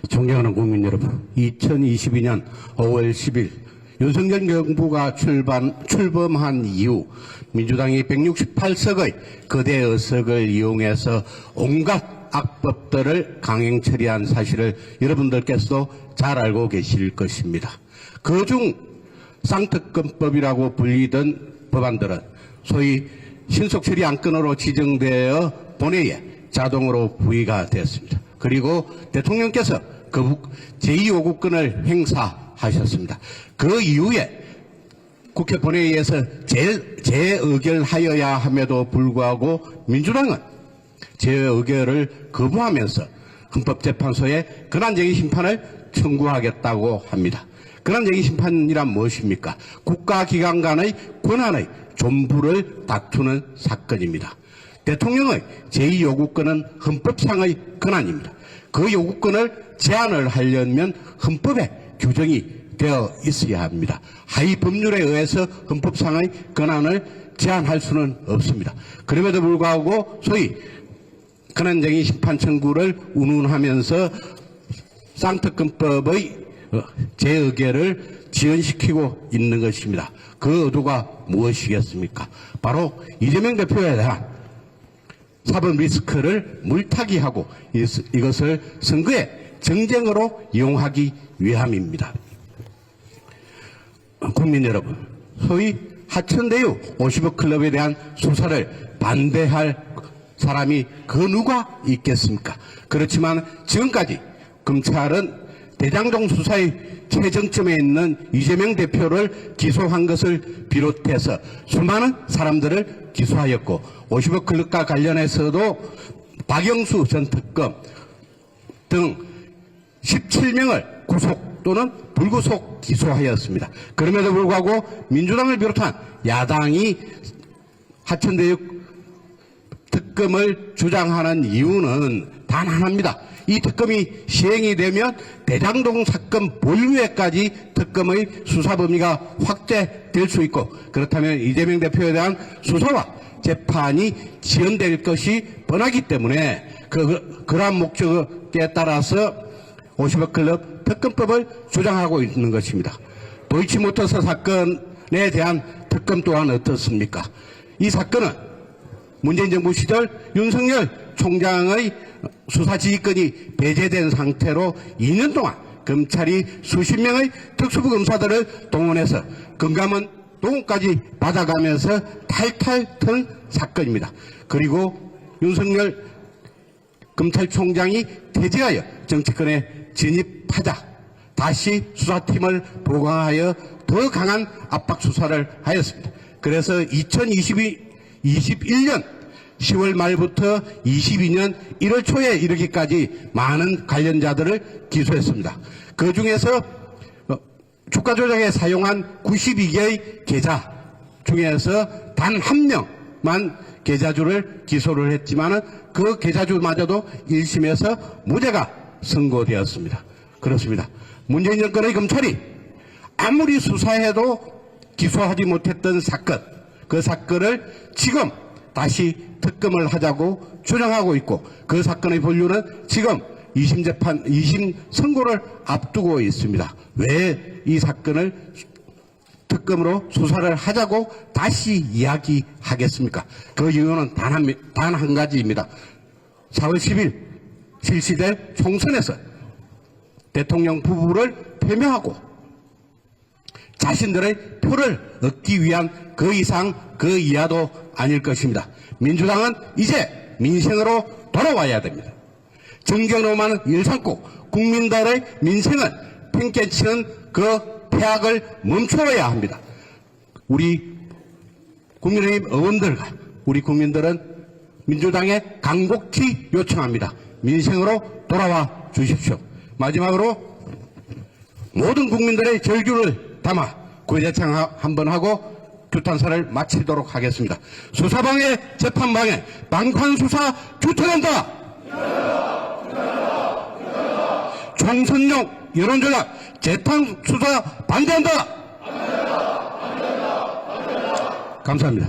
존경하는 국민 여러분, 2022년 5월 10일 윤석열 정부가 출범한 이후 민주당이 168석의 거대 의석을 이용해서 온갖 악법들을 강행 처리한 사실을 여러분들께서도 잘 알고 계실 것입니다. 그중 쌍특검법이라고 불리던 법안들은 소위 신속처리 안건으로 지정되어 본회의에 자동으로 부의가 되었습니다. 그리고 대통령께서 제2요구권을 행사하셨습니다. 그 이후에 국회 본회의에서 재의결하여야 함에도 불구하고 민주당은 재의결을 거부하면서 헌법재판소에 근한쟁의 심판을 청구하겠다고 합니다. 근한쟁의 심판이란 무엇입니까? 국가기관 간의 권한의 존부를 다투는 사건입니다. 대통령의 제2요구권은 헌법상의 권한입니다. 그 요구권을 제한을 하려면 헌법에 규정이 되어 있어야 합니다. 하위 법률에 의해서 헌법상의 권한을 제한할 수는 없습니다. 그럼에도 불구하고 소위 근한쟁의 심판 청구를 운운하면서 쌍특검법의 재의결을 지연시키고 있는 것입니다. 그 의도가 무엇이겠습니까? 바로 이재명 대표에 대한 사법 리스크를 물타기하고 이것을 선거의 정쟁으로 이용하기 위함입니다. 국민 여러분, 소위 하천대유 50억 클럽에 대한 수사를 반대할 사람이 그 누가 있겠습니까? 그렇지만 지금까지 검찰은 대장동 수사의 최정점에 있는 이재명 대표를 기소한 것을 비롯해서 수많은 사람들을 기소하였고 50억 클럽과 관련해서도 박영수 전 특검 등 17명을 구속 또는 불구속 기소하였습니다. 그럼에도 불구하고 민주당을 비롯한 야당이 하천대유 특검을 주장하는 이유는 단 하나입니다. 이 특검이 시행이 되면 대장동 사건 본류에까지 특검의 수사 범위가 확대될 수 있고 그렇다면 이재명 대표에 대한 수사와 재판이 지연될 것이 뻔하기 때문에 그러한 목적에 따라서 50억 클럽 특검법을 주장하고 있는 것입니다. 도이치모터스 사건에 대한 특검 또한 어떻습니까? 이 사건은 문재인 정부 시절 윤석열 총장의 수사지휘권이 배제된 상태로 2년 동안 검찰이 수십 명의 특수부 검사들을 동원해서 금감원 동원까지 받아가면서 탈탈 턴 사건입니다. 그리고 윤석열 검찰총장이 퇴직하여 정치권에 진입하자 다시 수사팀을 보강하여 더 강한 압박 수사를 하였습니다. 그래서 2021년 10월 말부터 22년 1월 초에 이르기까지 많은 관련자들을 기소했습니다. 그 중에서 주가 조작에 사용한 92개의 계좌 중에서 단 한 명만 계좌주를 기소를 했지만 그 계좌주마저도 1심에서 무죄가 선고되었습니다. 그렇습니다. 문재인 정권의 검찰이 아무리 수사해도 기소하지 못했던 사건, 그 사건을 지금 다시 특검을 하자고 주장하고 있고 그 사건의 본류는 지금 2심 선고를 앞두고 있습니다. 왜 이 사건을 특검으로 수사를 하자고 다시 이야기하겠습니까? 그 이유는 단 한 가지입니다. 4월 10일 실시될 총선에서 대통령 부부를 표명하고 자신들의 표를 얻기 위한 그 이상 그 이하도 아닐 것입니다. 민주당은 이제 민생으로 돌아와야 됩니다. 정경로만 일 삼고 국민들의 민생을 팽개치는 그 폐악을 멈춰야 합니다. 우리 국민의힘 의원들과 우리 국민들은 민주당에 간곡히 요청합니다. 민생으로 돌아와 주십시오. 마지막으로 모든 국민들의 절규를 담아 구제청 한번 하고 규탄사를 마치도록 하겠습니다. 수사방해, 재판방해, 방탄수사 규탄한다. 총선용 여론조작, 재판수사 반대한다. 감사합니다.